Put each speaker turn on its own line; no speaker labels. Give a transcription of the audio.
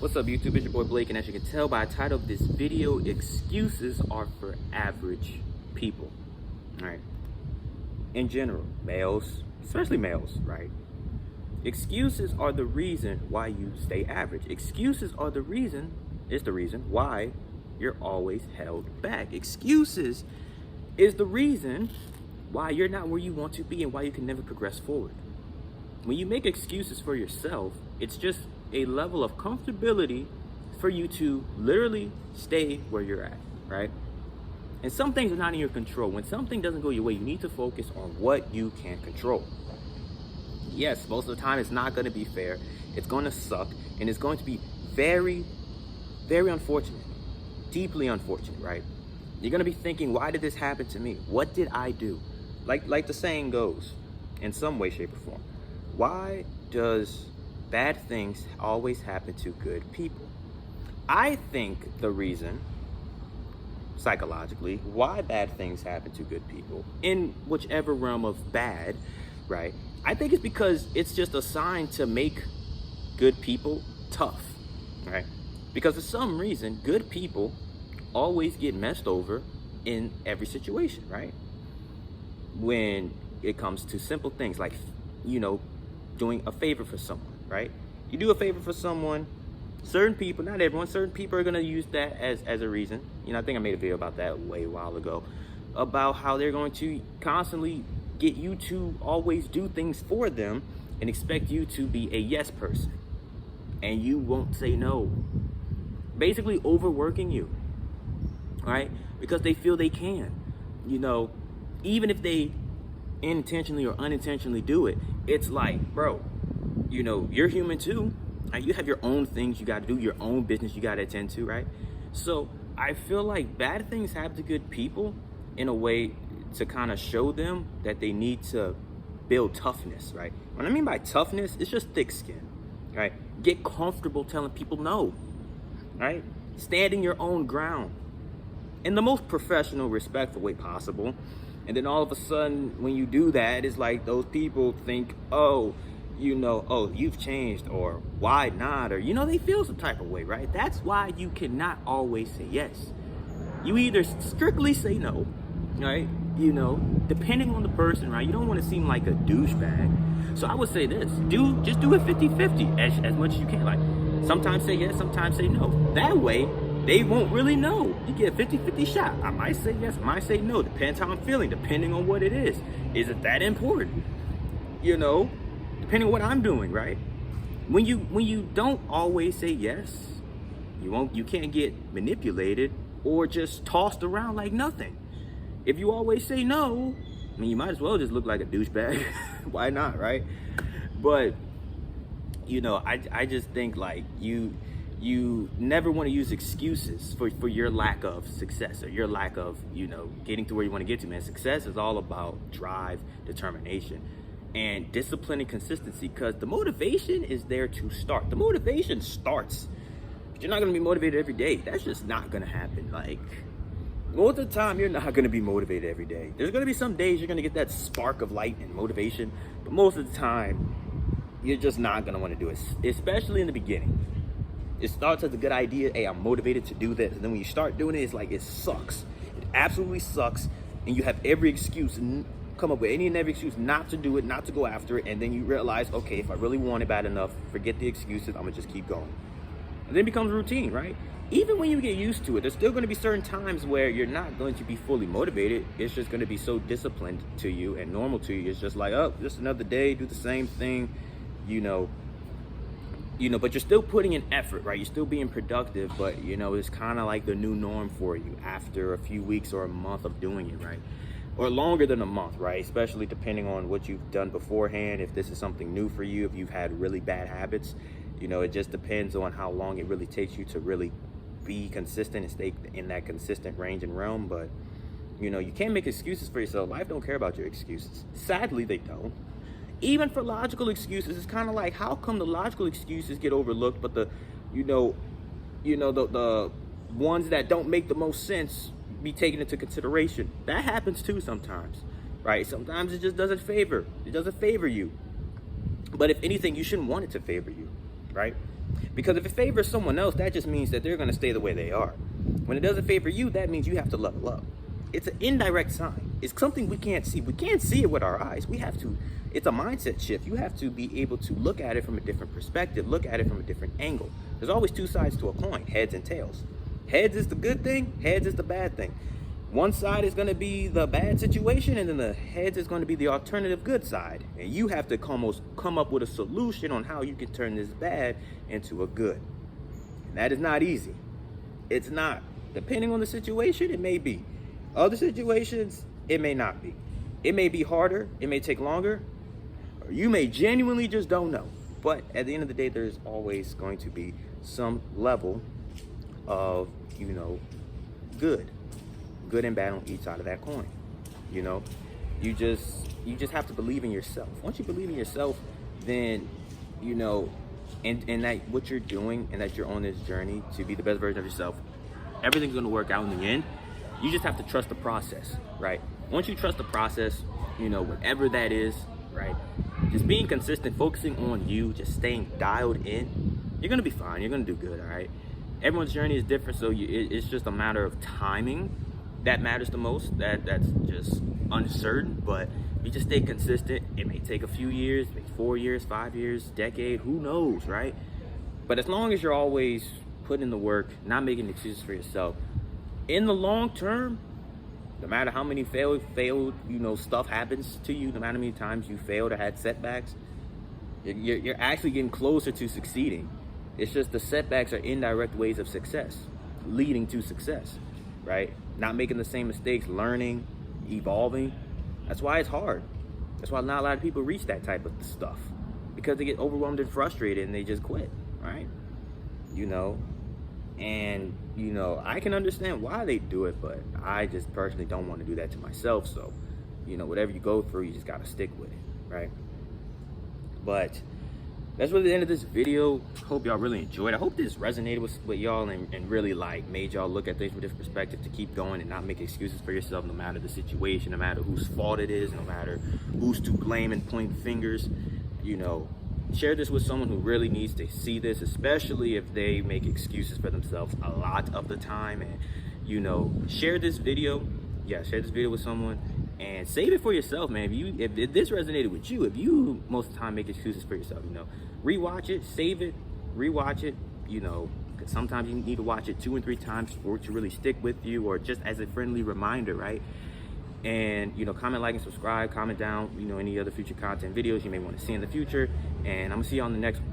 What's up, YouTube? It's your boy Blake, and as you can tell by the title of this video, excuses are for average people. All right. In general, males, especially males, right? Excuses are the reason why you stay average. Excuses are the reason why you're always held back. Excuses is the reason why you're not where you want to be and why you can never progress forward. When you make excuses for yourself, it's just a level of comfortability for you to literally stay where you're at, right? And some things are not in your control. When something doesn't go your way, you need to focus on what you can control. Yes, most of the time it's not going to be fair. It's going to suck, and it's going to be very, very unfortunate, deeply unfortunate, right? You're going to be thinking, why did this happen to me? What did I do? Like the saying goes, in some way, shape, or form, why does bad things always happen to good people? I think the reason, psychologically, why bad things happen to good people, in whichever realm of bad, right? I think it's because it's just a sign to make good people tough, right? Because for some reason, good people always get messed over in every situation, right? When it comes to simple things like, doing a favor for someone, right? You do a favor for someone, certain people, not everyone, certain people are gonna use that as a reason. I think I made a video about that way a while ago, about how they're going to constantly get you to always do things for them and expect you to be a yes person. And you won't say no. Basically overworking you, right? Because they feel they can. Even if they intentionally or unintentionally do it, it's like, bro, you're human too. You have your own things you got to do, your own business you got to attend to, right? So I feel like bad things happen to good people in a way to kind of show them that they need to build toughness, right? What I mean by toughness, it's just thick skin, right? Get comfortable telling people no, right? Standing your own ground in the most professional, respectful way possible. And then all of a sudden, when you do that, it's like those people think, oh, you've changed, or why not? Or, they feel some type of way, right? That's why you cannot always say yes. You either strictly say no, right? Depending on the person, right? You don't want to seem like a douchebag. So I would say this, just do it 50-50 as much as you can. Like, sometimes say yes, sometimes say no. That way, they won't really know. You get a 50-50 shot. I might say yes, I might say no. Depends how I'm feeling, depending on what it is. Is it that important? Depending on what I'm doing, right? When you don't always say yes, you can't get manipulated or just tossed around like nothing. If you always say no, you might as well just look like a douchebag. Why not, right? But I just think like you never want to use excuses for your lack of success or your lack of, getting to where you want to get to, man. Success is all about drive, determination, and discipline and consistency, because the motivation is there to start. The motivation starts, but you're not going to be motivated every day. That's just not going to happen. Like, most of the time, you're not going to be motivated every day. There's going to be some days you're going to get that spark of light and motivation, but most of the time, you're just not going to want to do it, especially in the beginning. It starts as a good idea. Hey, I'm motivated to do this. And then when you start doing it, it's like, it sucks. It absolutely sucks. And you have every excuse, come up with any and every excuse not to do it, not to go after it. And then you realize, okay, if I really want it bad enough, forget the excuses. I'm going to just keep going. And then it becomes routine, right? Even when you get used to it, there's still going to be certain times where you're not going to be fully motivated. It's just going to be so disciplined to you and normal to you. It's just like, oh, just another day, do the same thing, but you're still putting in effort, right? You're still being productive, but it's kind of like the new norm for you after a few weeks or a month of doing it, right? Or longer than a month, right? Especially depending on what you've done beforehand. If this is something new for you, if you've had really bad habits, it just depends on how long it really takes you to really be consistent and stay in that consistent range and realm. But you can't make excuses for yourself. Life don't care about your excuses. Sadly, they don't. Even for logical excuses, it's kind of like, how come the logical excuses get overlooked, but the ones that don't make the most sense be taken into consideration? That happens too sometimes, right? Sometimes it just doesn't favor you. But if anything, you shouldn't want it to favor you, right? Because if it favors someone else, that just means that they're going to stay the way they are. When it doesn't favor you, that means you have to level up. It's an indirect sign. It's something we can't see. We can't see it with our eyes. We have to, it's a mindset shift. You have to be able to look at it from a different perspective, look at it from a different angle. There's always two sides to a coin, heads and tails. Heads is the good thing, heads is the bad thing. One side is going to be the bad situation, and then the heads is going to be the alternative good side. And you have to almost come up with a solution on how you can turn this bad into a good. And that is not easy. It's not. Depending on the situation, it may be. Other situations, it may not be. It may be harder, it may take longer, or you may genuinely just don't know. But at the end of the day, there's always going to be some level of, good and bad on each side of that coin. You just have to believe in yourself. Once you believe in yourself, then and that what you're doing and that you're on this journey to be the best version of yourself, everything's going to work out in the end. You just have to trust the process, right? Once you trust the process, whatever that is, right? Just being consistent, focusing on you, just staying dialed in, you're going to be fine. You're going to do good, all right? Everyone's journey is different, so it's just a matter of timing that matters the most. That's just uncertain, but you just stay consistent. It may take a few years, maybe 4 years, 5 years, decade, who knows, right? But as long as you're always putting in the work, not making excuses for yourself, in the long term, no matter how many failed, stuff happens to you, no matter how many times you failed or had setbacks, you're actually getting closer to succeeding. It's just the setbacks are indirect ways of success, leading to success, right? Not making the same mistakes, learning, evolving. That's why it's hard. That's why not a lot of people reach that type of stuff, because they get overwhelmed and frustrated and they just quit, right? And I can understand why they do it, but I just personally don't want to do that to myself. So, whatever you go through, you just got to stick with it, right? But that's really the end of this video. Hope y'all really enjoyed. I hope this resonated with y'all and really made y'all look at things from a different perspective, to keep going and not make excuses for yourself, no matter the situation, no matter whose fault it is, no matter who's to blame and point fingers. Share this with someone who really needs to see this, especially if they make excuses for themselves a lot of the time. And share this video. Share this video with someone and save it for yourself, man. If this resonated with you, if you most of the time make excuses for yourself, rewatch it, save it, rewatch it. Because sometimes you need to watch it 2 and 3 times for it to really stick with you, or just as a friendly reminder, right? And comment, like, and subscribe. Comment down any other future content videos you may want to see in the future, and I'm gonna see you on the next one.